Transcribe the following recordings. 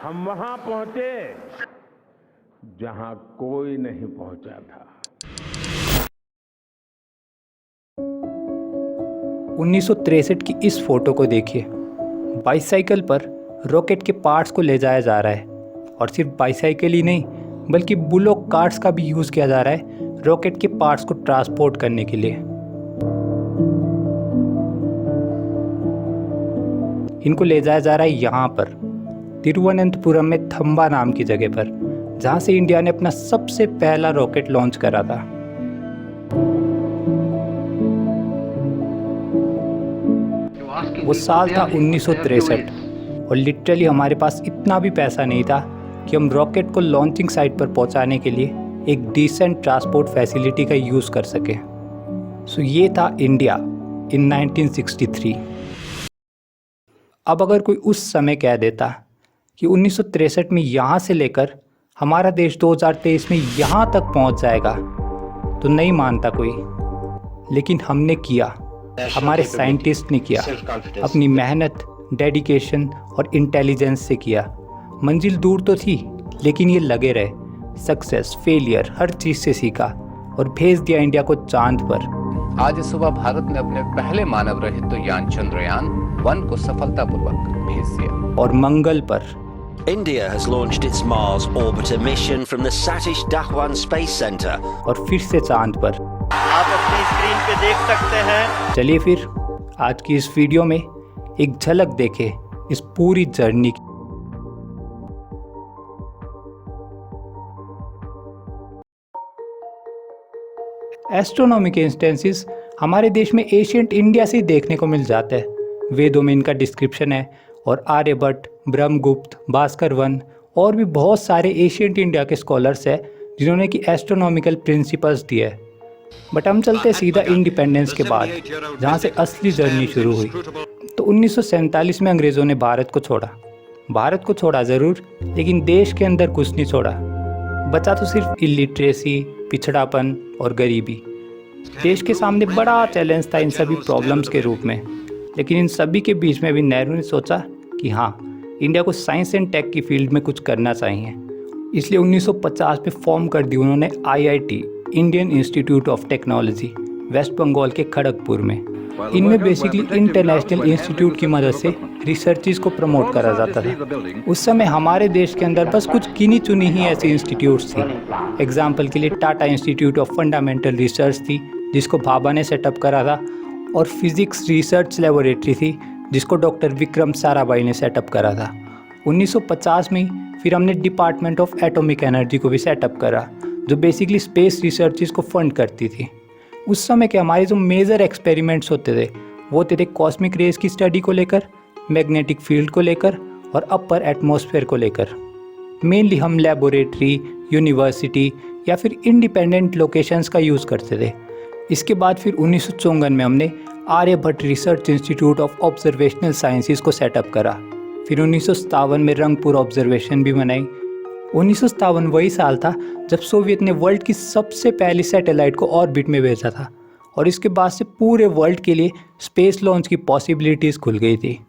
हम वहां पहुंचे जहां कोई नहीं पहुंचा था। 1963 की इस फोटो को देखिए। बाईसाइकिल पर रॉकेट के पार्ट्स को ले जाया जा रहा है, और सिर्फ बाईसाइकिल ही नहीं बल्कि बुलोक कार्ट्स का भी यूज़ किया जा रहा है रॉकेट के पार्ट्स को ट्रांसपोर्ट करने के लिए। इनको ले जाया जा रहा है यहाँ पर तिरुवनंतपुरम में थंबा नाम की जगह पर, जहाँ से इंडिया ने अपना सबसे पहला रॉकेट लॉन्च करा था। वो साल था 1963 और लिटरली हमारे पास इतना भी पैसा नहीं था कि हम रॉकेट को लॉन्चिंग साइट पर पहुंचाने के लिए एक डिसेंट ट्रांसपोर्ट फैसिलिटी का यूज़ कर सके। सो ये था इंडिया इन 1963। अब अगर कोई उस समय कह देता कि 1963 में यहाँ से लेकर हमारा देश 2023 में यहाँ तक पहुँच जाएगा तो नहीं मानता कोई, लेकिन हमने किया, हमारे साइंटिस्ट ने किया, अपनी मेहनत, डेडिकेशन और इंटेलिजेंस से किया। मंजिल दूर तो थी लेकिन ये लगे रहे, सक्सेस, फेलियर, हर चीज़ से सीखा और भेज दिया इंडिया को चांद पर। आज सुबह भारत ने अपने पहले मानव रहित यान चंद्रयान 1 को सफलतापूर्वक भेज दिया। और मंगल पर India has launched its Mars orbiter mission from the Satish Dhawan Space Center. और फिर से चांद पर। आप अपनी स्क्रीन पे देख सकते हैं। चलिए फिर आज की इस वीडियो में एक झलक देखें इस पूरी जर्नी की। एस्ट्रोनॉमी के इंस्टेंसेस हमारे देश में एशियंट इंडिया से ही देखने को मिल जाता है। वेदों में इनका डिस्क्रिप्शन है और आर्यभट्ट, ब्रह्मगुप्त, भास्कर वन और भी बहुत सारे एशियंट इंडिया के स्कॉलर्स हैं जिन्होंने कि एस्ट्रोनॉमिकल प्रिंसिपल्स दिए हैं। बट हम चलते सीधा इंडिपेंडेंस के बाद, जहाँ से असली जर्नी शुरू हुई। तो 1947 में अंग्रेज़ों ने भारत को छोड़ा। भारत को छोड़ा ज़रूर, लेकिन देश के अंदर कुछ नहीं छोड़ा। बचा तो सिर्फ इलिटरेसी, पिछड़ापन और गरीबी। देश के सामने बड़ा चैलेंज था इन सभी प्रॉब्लम्स के रूप में, लेकिन इन सभी के बीच में भी नेहरू ने सोचा कि हाँ, इंडिया को साइंस एंड टेक की फील्ड में कुछ करना चाहिए। इसलिए 1950 में फॉर्म कर दी उन्होंने IIT, Indian Institute of Technology, West Bengal के खड़गपुर में। इनमें बेसिकली इंटरनेशनल इंस्टीट्यूट की मदद से रिसर्चेस को प्रमोट करा जाता था। उस समय हमारे देश के अंदर बस कुछ गिनी चुनी ही ऐसी इंस्टीट्यूट्स थी। एग्जाम्पल के लिए Tata institute of fundamental research थी, जिसको भाभा ने सेटअप करा था, और फिजिक्स रिसर्च लेबोरेटरी थी जिसको डॉक्टर विक्रम साराभाई ने सेटअप करा था। 1950 में फिर हमने डिपार्टमेंट ऑफ एटॉमिक एनर्जी को भी सेटअप करा, जो बेसिकली स्पेस रिसर्चेस को फंड करती थी। उस समय के हमारे जो मेजर एक्सपेरिमेंट्स होते थे वो होते थे कॉस्मिक रेज की स्टडी को लेकर, मैग्नेटिक फील्ड को लेकर और अपर एटमॉस्फेयर को लेकर। मेनली हम लेबोरेटरी, यूनिवर्सिटी या फिर इंडिपेंडेंट लोकेशंस का यूज़ करते थे। इसके बाद फिर 1954 में हमने Aryabhatta Research Institute of Observational Sciences को सेटअप करा। फिर 1957 में रंगपुर ऑब्जर्वेशन भी बनाई। 1957 वही साल था जब सोवियत ने वर्ल्ड की सबसे पहली सैटेलाइट को ऑर्बिट में भेजा था, और इसके बाद से पूरे वर्ल्ड के लिए स्पेस लॉन्च की पॉसिबिलिटीज़ खुल गई थी।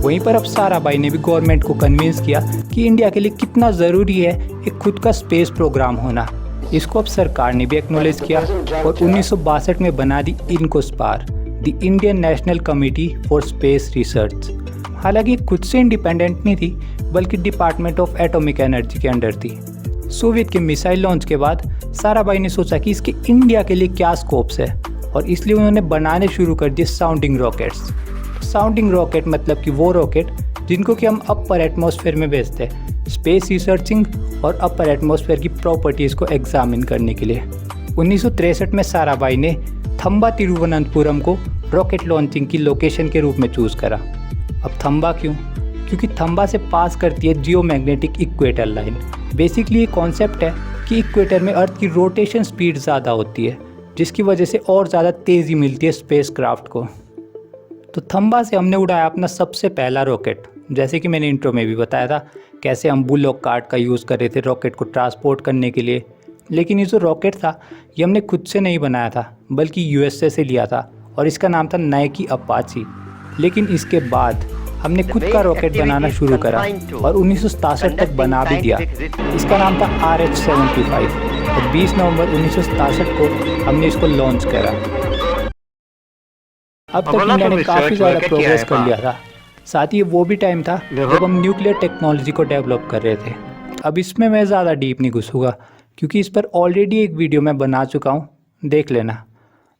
वहीं पर अब साराभाई ने भी गवर्नमेंट को कन्विंस किया कि इंडिया के लिए कितना ज़रूरी है एक खुद का स्पेस प्रोग्राम होना। इसको अब सरकार ने भी एक्नॉलेज किया और 1962 में बना दी INCOSPAR, the Indian National Committee for Space Research. हालांकि खुद से इंडिपेंडेंट नहीं थी, बल्कि डिपार्टमेंट ऑफ एटॉमिक एनर्जी के अंडर थी। सोवियत के मिसाइल लॉन्च के बाद साराभाई ने सोचा कि इसके इंडिया के लिए क्या स्कोप्स है, और इसलिए उन्होंने बनाने शुरू कर दिए साउंडिंग रॉकेट्स। साउंडिंग रॉकेट मतलब कि वो रॉकेट जिनको कि हम अपर एटमॉस्फेयर में भेजते हैं, स्पेस रिसर्चिंग और अपर एटमॉस्फेयर की प्रॉपर्टीज़ को एग्जामिन करने के लिए। 1963 में साराभाई ने थंबा तिरुवनंतपुरम को रॉकेट लॉन्चिंग की लोकेशन के रूप में चूज़ करा। अब थंबा क्यों? क्योंकि थंबा से पास करती है जियोमैग्नेटिक इक्वेटर लाइन। बेसिकली ये कॉन्सेप्ट है कि इक्वेटर में अर्थ की रोटेशन स्पीड ज़्यादा होती है, जिसकी वजह से और ज़्यादा तेज़ी मिलती है स्पेस क्राफ्ट को। तो थंबा से हमने उड़ाया अपना सबसे पहला रॉकेट। जैसे कि मैंने इंट्रो में भी बताया था कैसे हम बुलोक कार्ट का यूज़ कर रहे थे रॉकेट को ट्रांसपोर्ट करने के लिए। लेकिन ये जो रॉकेट था ये हमने खुद से नहीं बनाया था, बल्कि USA से लिया था, और इसका नाम था नाइकी अपाची। लेकिन इसके बाद हमने खुद का रॉकेट बनाना शुरू करा और 1967 तक बना भी दिया। इसका नाम था RH-75 और 20 नवंबर 1967 को हमने इसको लॉन्च करा। अब तक इंडिया ने काफ़ी ज़्यादा प्रोग्रेस कर लिया था। साथ ही वो भी टाइम था जब हम न्यूक्लियर टेक्नोलॉजी को डेवलप कर रहे थे। अब इसमें मैं ज़्यादा डीप नहीं घुसूंगा क्योंकि इस पर ऑलरेडी एक वीडियो मैं बना चुका हूँ, देख लेना।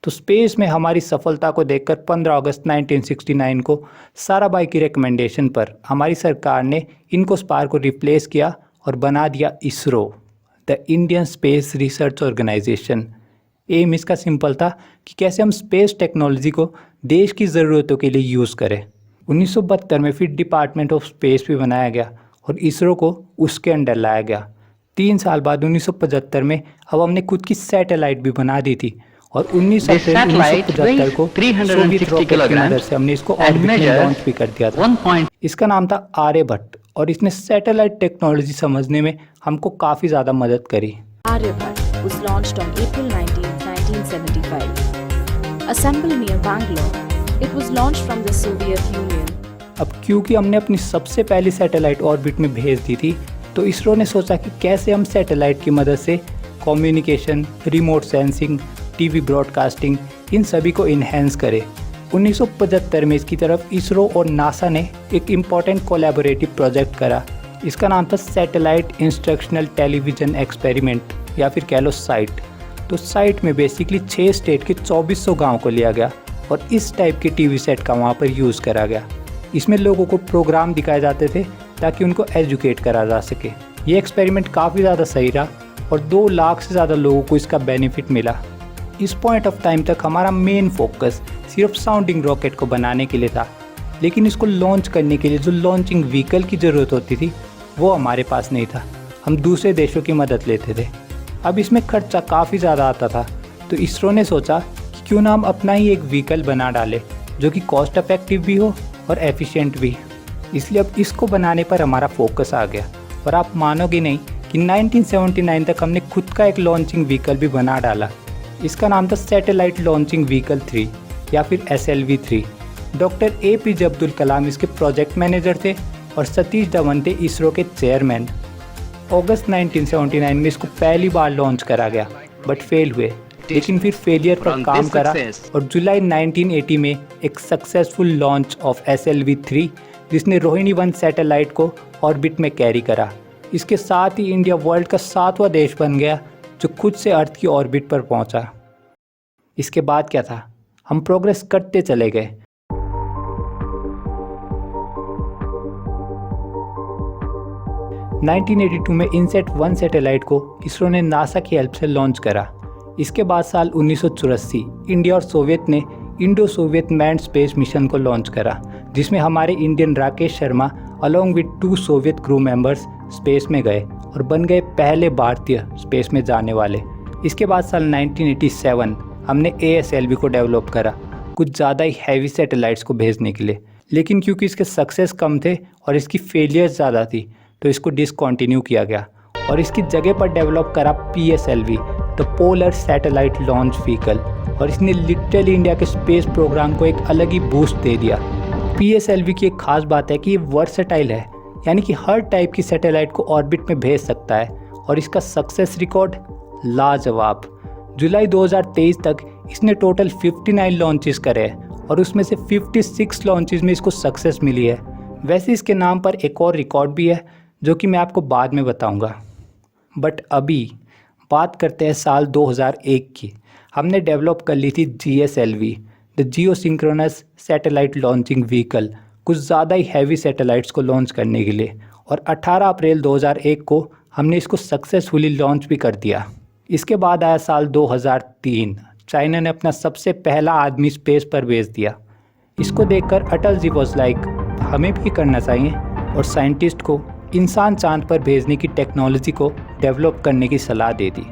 तो स्पेस में हमारी सफलता को देखकर 15 अगस्त 1969 को साराभाई की रिकमेंडेशन पर हमारी सरकार ने इनकोस्पायर को रिप्लेस किया और बना दिया ISRO, the Indian Space Research Organisation. Aim इसका सिंपल था कि कैसे हम स्पेस टेक्नोलॉजी को देश की ज़रूरतों के लिए यूज़ करें। 1972 में फिर डिपार्टमेंट ऑफ स्पेस भी बनाया गया और इसरो को उसके अंडर लाया गया। 3 साल बाद 1975 में अब हमने खुद की सैटेलाइट भी बना दी थी और 19 अप्रैल 1975 को सोवियत रॉकेट की मदद से हमने इसको ऑर्बिट में लॉन्च भी कर दिया था। इसका नाम था आर्यभट्ट और इसने सैटेलाइट टेक्नोलॉजी समझने में हमको काफ़ी ज़्यादा मदद करी। Aryabhat was launched on April 19, 1975. Assembled near Bangalore, it was launched from the Soviet Union. अब क्योंकि हमने अपनी सबसे पहली सैटेलाइट ऑर्बिट में भेज दी थी, तो इसरो ने सोचा कि कैसे हम सैटेलाइट की मदद से communication, remote sensing, TV broadcasting, इन सभी को इन्हेंस करें। 1975 में इसकी तरफ इसरो और नासा ने एक इम्पॉर्टेंट कोलैबोरेटिव प्रोजेक्ट करा। इसका नाम था सैटेलाइट इंस्ट्रक्शनल टेलीविज़न एक्सपेरिमेंट या फिर कह लो साइट। तो साइट में बेसिकली 6 स्टेट के 2400 गाँव को लिया गया और इस टाइप के टीवी सेट का वहाँ पर यूज़ करा गया। इसमें लोगों को प्रोग्राम दिखाए जाते थे ताकि उनको एजुकेट करा जा सके। ये एक्सपेरिमेंट काफ़ी ज़्यादा सही रहा और 2 लाख से ज़्यादा लोगों को इसका बेनिफिट मिला। इस पॉइंट ऑफ टाइम तक हमारा मेन फोकस सिर्फ साउंडिंग रॉकेट को बनाने के लिए था, लेकिन इसको लॉन्च करने के लिए जो लॉन्चिंग व्हीकल की ज़रूरत होती थी वो हमारे पास नहीं था। हम दूसरे देशों की मदद लेते थे। अब इसमें खर्चा काफ़ी ज़्यादा आता था, तो इसरो ने सोचा कि क्यों ना हम अपना ही एक व्हीकल बना डालें जो कि कॉस्ट इफेक्टिव भी हो और एफिशिएंट भी। इसलिए अब इसको बनाने पर हमारा फोकस आ गया और आप मानोगे नहीं कि 1979 तक हमने खुद का एक लॉन्चिंग व्हीकल भी बना डाला। इसका नाम था सैटेलाइट लॉन्चिंग व्हीकल 3 या फिर SLV-3। Doctor APJ Abdul Kalam इसके प्रोजेक्ट मैनेजर थे और सतीश धवन थे इसरो के चेयरमैन। अगस्त 1979 में इसको पहली बार लॉन्च करा गया बट फेल हुए, लेकिन फिर फेलियर पर काम करा और जुलाई 1980 में एक सक्सेसफुल लॉन्च ऑफ SLV-3 जिसने रोहिणी 1 सैटेलाइट को ऑर्बिट में कैरी करा। इसके साथ ही इंडिया वर्ल्ड का 7वां देश बन गया जो खुद से अर्थ की ऑर्बिट पर पहुंचा। इसके बाद क्या था, हम प्रोग्रेस करते चले गए। (1982) में इनसेट 1 सैटेलाइट को इसरो ने नासा की हेल्प से लॉन्च करा। इसके बाद साल 1984 इंडिया और सोवियत ने Indo Soviet manned space mission को लॉन्च करा, जिसमें हमारे Indian Rakesh Sharma along with 2 Soviet crew members space में गए और बन गए पहले भारतीय स्पेस में जाने वाले। इसके बाद साल 1987 हमने ASLV को डेवलप करा कुछ ज़्यादा ही हैवी सैटेलाइट्स को भेजने के लिए, लेकिन क्योंकि इसके सक्सेस कम थे और इसकी फेलियर ज़्यादा थी तो इसको डिसकंटिन्यू किया गया और इसकी जगह पर डेवलप करा PSLV, the polar satellite launch vehicle, और इसने लिटरली इंडिया के स्पेस प्रोग्राम को एक अलग ही बूस्ट दे दिया। PSLV की एक खास बात है कि ये वर्सेटाइल है, यानी कि हर टाइप की सैटेलाइट को ऑर्बिट में भेज सकता है और इसका सक्सेस रिकॉर्ड लाजवाब। जुलाई 2023 तक इसने टोटल 59 लॉन्चेस करे हैं और उसमें से 56 लॉन्चेस में इसको सक्सेस मिली है। वैसे इसके नाम पर एक और रिकॉर्ड भी है जो कि मैं आपको बाद में बताऊंगा। बट अभी बात करते हैं साल 2001 की। हमने डेवलप कर ली थी GSLV, the Jio synchronous satellite launching vehicle, कुछ ज़्यादा ही हैवी सैटेलाइट्स को लॉन्च करने के लिए, और 18 अप्रैल 2001 को हमने इसको सक्सेसफुली लॉन्च भी कर दिया। इसके बाद आया साल 2003, चाइना ने अपना सबसे पहला आदमी स्पेस पर भेज दिया। इसको देखकर अटल जी वॉज लाइक हमें भी करना चाहिए, और साइंटिस्ट को इंसान चांद पर भेजने की टेक्नोलॉजी को डेवलप करने की सलाह दे दी।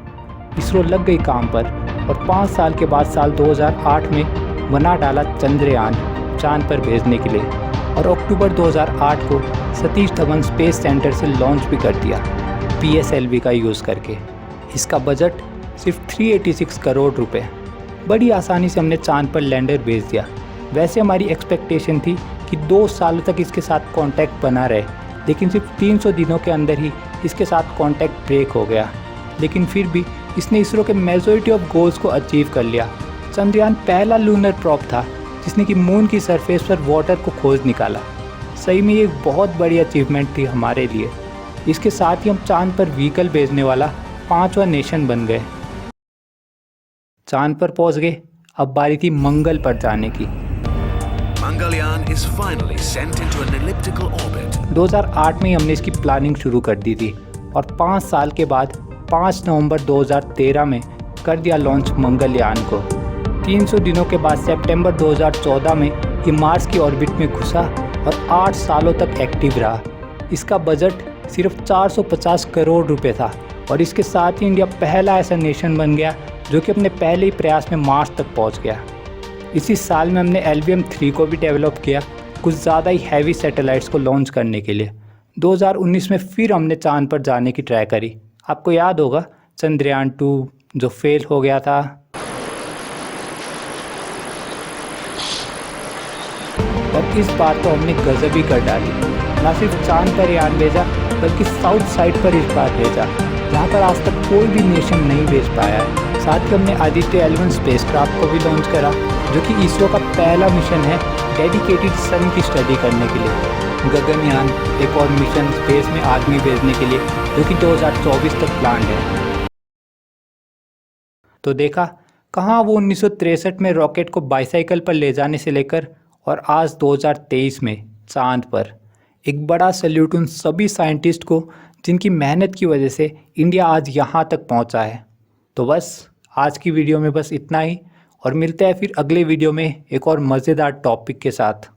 इसरो लग गई काम पर और 5 साल के बाद साल 2008 में बना डाला चंद्रयान चांद पर भेजने के लिए, और अक्टूबर 2008 को सतीश धवन स्पेस सेंटर से लॉन्च भी कर दिया PSLV का यूज़ करके। इसका बजट सिर्फ 386 करोड़ रुपए। बड़ी आसानी से हमने चांद पर लैंडर भेज दिया। वैसे हमारी एक्सपेक्टेशन थी कि 2 सालों तक इसके साथ कांटेक्ट बना रहे, लेकिन सिर्फ 300 दिनों के अंदर ही इसके साथ कांटेक्ट ब्रेक हो गया। लेकिन फिर भी इसने इसरो के मेजॉरिटी ऑफ गोल्स को अचीव कर लिया। चंद्रयान पहला लूनर प्रॉब था जिसने कि मून की सरफेस पर वाटर को खोज निकाला। सही में ये एक बहुत बड़ी अचीवमेंट थी हमारे लिए। इसके साथ ही हम चांद पर व्हीकल भेजने वाला 5वां नेशन बन गए। चांद पर पहुंच गए, अब बारी थी मंगल पर जाने की। Mangalyaan is finally sent into an elliptical orbit. 2008 में ही हमने इसकी प्लानिंग शुरू कर दी थी और 5 साल के बाद 5 नवंबर 2013 में कर दिया लॉन्च मंगलयान को। 300 दिनों के बाद सितंबर 2014 में ये मार्स की ऑर्बिट में घुसा और 8 सालों तक एक्टिव रहा। इसका बजट सिर्फ 450 करोड़ रुपए था और इसके साथ ही इंडिया पहला ऐसा नेशन बन गया जो कि अपने पहले ही प्रयास में मार्स तक पहुंच गया। इसी साल में हमने LVM-3 को भी डेवलप किया कुछ ज़्यादा ही हैवी सैटेलाइट्स को लॉन्च करने के लिए। 2019 में फिर हमने चांद पर जाने की ट्राई करी। आपको याद होगा चंद्रयान 2 जो फेल हो गया था। और इस बार तो हमने गजब ही कर डाली। ना सिर्फ चांद पर यान भेजा बल्कि साउथ साइड पर इस बार भेजा जहाँ पर आज तक कोई भी नेशन नहीं भेज पाया है। साथ ही हमने आदित्य L1 स्पेसक्राफ्ट को भी लॉन्च करा जो कि इसरो का पहला मिशन है डेडिकेटेड सन की स्टडी करने के लिए। गगनयान एक और मिशन स्पेस में आदमी भेजने के लिए जो कि 2024 तक प्लान है। तो देखा कहाँ वो 1963 में रॉकेट को बाईसाइकिल पर ले जाने से लेकर और आज 2023 में चांद पर। एक बड़ा सैल्यूट उन सभी साइंटिस्ट को जिनकी मेहनत की वजह से इंडिया आज यहाँ तक पहुँचा है। तो बस आज की वीडियो में बस इतना ही और मिलते हैं फिर अगले वीडियो में एक और मज़ेदार टॉपिक के साथ।